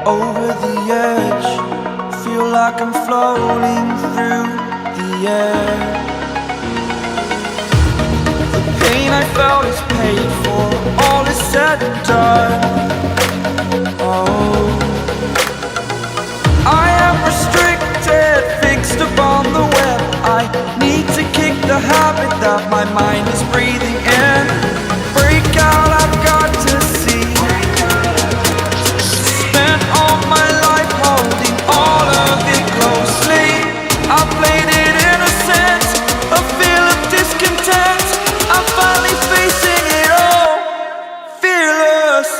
over the edge. Feel like I'm floating through the air. The pain I felt is paid for, all is said and done. Oh, I am restricted, fixed upon the web. I need to kick the habit that my mind is breathing in. Break out, I've got to see. Spent all my life holding all of it closely. I played it innocent, a feel of discontent. I'm finally facing it all, fearless.